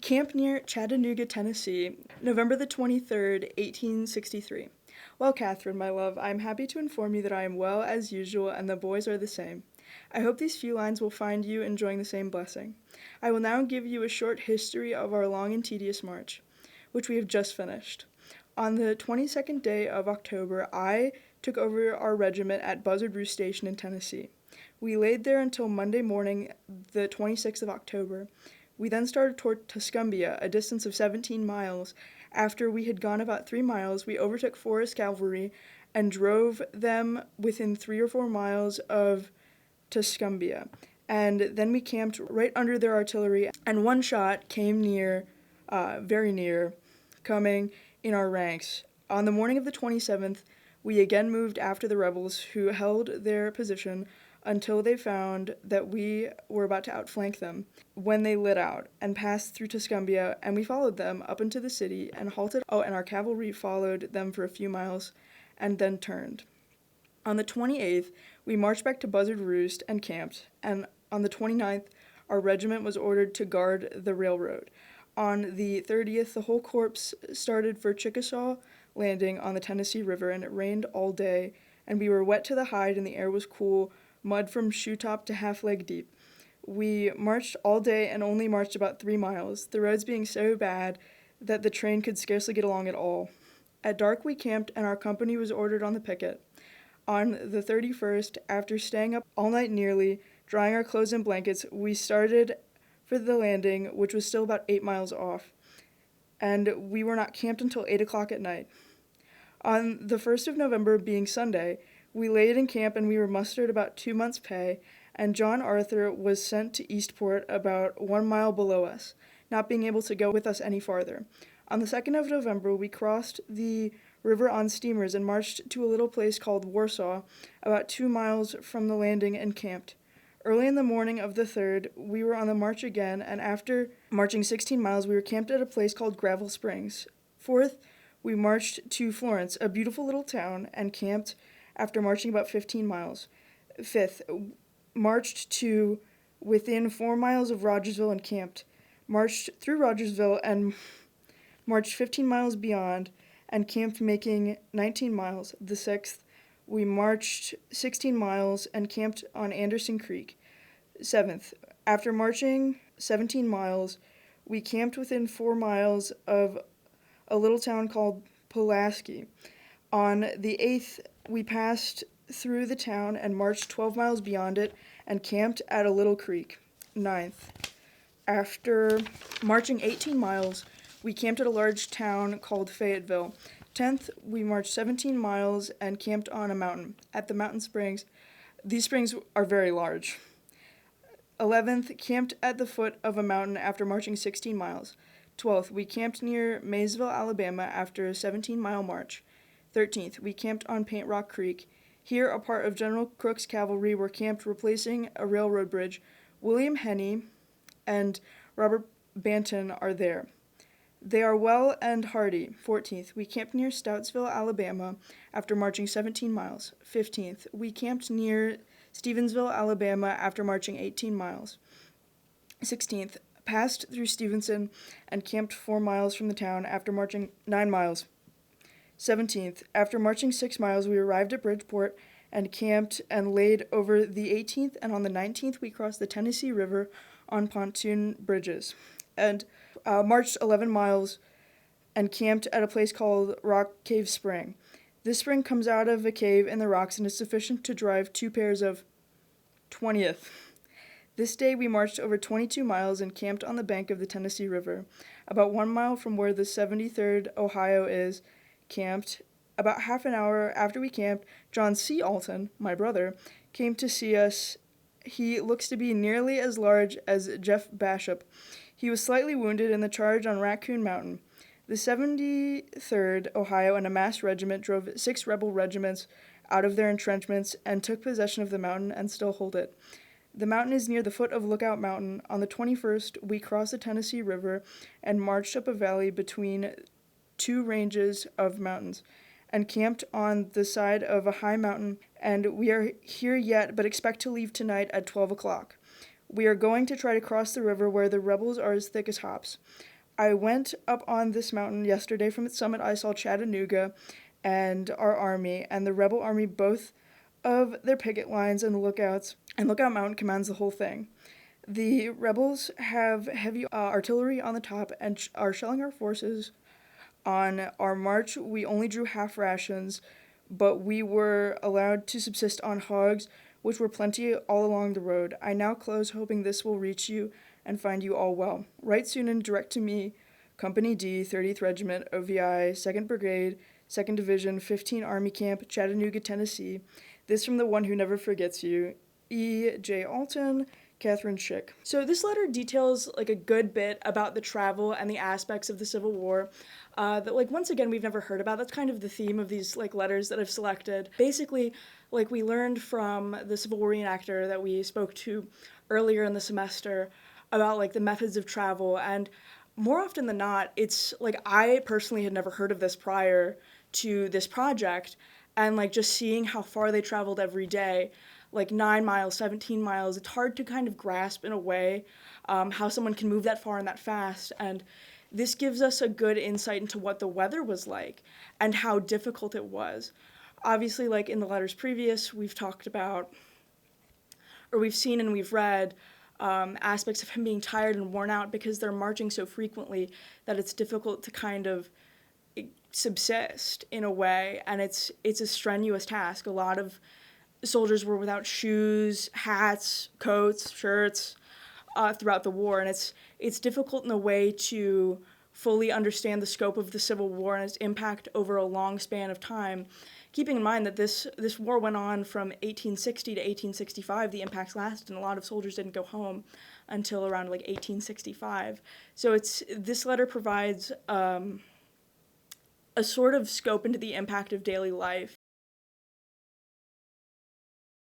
Camp near Chattanooga, Tennessee, November the 23rd, 1863. Well, Catherine, my love, I am happy to inform you that I am well as usual and the boys are the same. I hope these few lines will find you enjoying the same blessing. I will now give you a short history of our long and tedious march, which we have just finished. On the 22nd day of October, I took over our regiment at Buzzard Roost Station in Tennessee. We laid there until Monday morning, the 26th of October. We then started toward Tuscumbia, a distance of 17 miles. After we had gone about 3 miles, we overtook Forrest cavalry and drove them within 3 or 4 miles of Tuscumbia. And then we camped right under their artillery, and one shot came near, very near, coming in our ranks. On the morning of the 27th, we again moved after the rebels, who held their position until they found that we were about to outflank them, when they lit out and passed through Tuscumbia, and we followed them up into the city and halted. And our cavalry followed them for a few miles and then turned. On the 28th, we marched back to Buzzard Roost and camped, and on the 29th, our regiment was ordered to guard the railroad. On the 30th, the whole corps started for Chickasaw Landing on the Tennessee River, and it rained all day, and we were wet to the hide and the air was cool, mud from shoe top to half leg deep. We marched all day and only marched about 3 miles, the roads being so bad that the train could scarcely get along at all. At dark we camped, and our company was ordered on the picket. On the 31st, after staying up all night nearly, drying our clothes and blankets, we started for the landing, which was still about 8 miles off, and we were not camped until 8 o'clock at night. On the 1st of November, being Sunday, we laid in camp and we were mustered about 2 months' pay, and John Arthur was sent to Eastport about 1 mile below us, not being able to go with us any farther. On the 2nd of November, we crossed the river on steamers and marched to a little place called Warsaw, about 2 miles from the landing, and camped. Early in the morning of the 3rd, we were on the march again, and after marching 16 miles, we were camped at a place called Gravel Springs. 4th, we marched to Florence, a beautiful little town, and camped after marching about 15 miles. 5th, marched to within 4 miles of Rogersville and camped. Marched through Rogersville and marched 15 miles beyond and camped, making 19 miles. The 6th, we marched 16 miles and camped on Anderson Creek. 7th, after marching 17 miles, we camped within 4 miles of a little town called Pulaski. On the 8th, we passed through the town and marched 12 miles beyond it and camped at a little creek. 9th, after marching 18 miles, we camped at a large town called Fayetteville. 10th, we marched 17 miles and camped on a mountain at the mountain springs. These springs are very large. 11th, camped at the foot of a mountain after marching 16 miles. 12th, we camped near Maysville, Alabama after a 17-mile march. 13th, we camped on Paint Rock Creek. Here, a part of General Crook's cavalry were camped replacing a railroad bridge. William Henney and Robert Banton are there. They are well and hardy. 14th, we camped near Stoutsville, Alabama after marching 17 miles. 15th, we camped near Stevensville, Alabama after marching 18 miles. 16th, passed through Stevenson and camped 4 miles from the town after marching 9 miles. 17th, after marching 6 miles, we arrived at Bridgeport and camped and laid over the 18th, and on the 19th, we crossed the Tennessee River on pontoon bridges and marched 11 miles and camped at a place called Rock Cave Spring. This spring comes out of a cave in the rocks and is sufficient to drive 2 pairs of 20th. This day we marched over 22 miles and camped on the bank of the Tennessee River, about 1 mile from where the 73rd Ohio is camped. About half an hour after we camped, John C. Allton, my brother, came to see us. He looks to be nearly as large as Jeff Bishop. He was slightly wounded in the charge on Raccoon Mountain. The 73rd Ohio and a massed regiment drove 6 rebel regiments out of their entrenchments and took possession of the mountain and still hold it. The mountain is near the foot of Lookout Mountain. On the 21st, we crossed the Tennessee River and marched up a valley between 2 ranges of mountains and camped on the side of a high mountain, and we are here yet but expect to leave tonight at 12 o'clock. We are going to try to cross the river where the rebels are as thick as hops. I went up on this mountain yesterday. From its summit I saw Chattanooga and our army, and the rebel army, both of their picket lines and lookouts, and Lookout Mountain commands the whole thing. The rebels have heavy artillery on the top and are shelling our forces. On our march, we only drew half rations, but we were allowed to subsist on hogs, which were plenty all along the road. I now close, hoping this will reach you and find you all well. Write soon and direct to me, Company D, 30th Regiment, O.V.I, 2nd Brigade, 2nd Division, 15 Army Camp, Chattanooga, Tennessee. This from the one who never forgets you, E. J. Allton, Catharine Shick. So this letter details like a good bit about the travel and the aspects of the Civil War that like once again we've never heard about. That's kind of the theme of these like letters that I've selected. Basically, like we learned from the Civil War reenactor that we spoke to earlier in the semester about like the methods of travel, and more often than not, it's like I personally had never heard of this prior to this project, and like just seeing how far they traveled every day, like 9 miles, 17 miles, it's hard to kind of grasp in a way how someone can move that far and that fast. And this gives us a good insight into what the weather was like and how difficult it was. Obviously, like in the letters previous, we've talked about, or we've seen and we've read aspects of him being tired and worn out because they're marching so frequently that it's difficult to kind of subsist in a way, and it's a strenuous task. A lot of soldiers were without shoes, hats, coats, shirts throughout the war, and it's difficult in a way to fully understand the scope of the Civil War and its impact over a long span of time, keeping in mind that this war went on from 1860 to 1865. The impacts lasted, and a lot of soldiers didn't go home until around like 1865. So this letter provides a sort of scope into the impact of daily life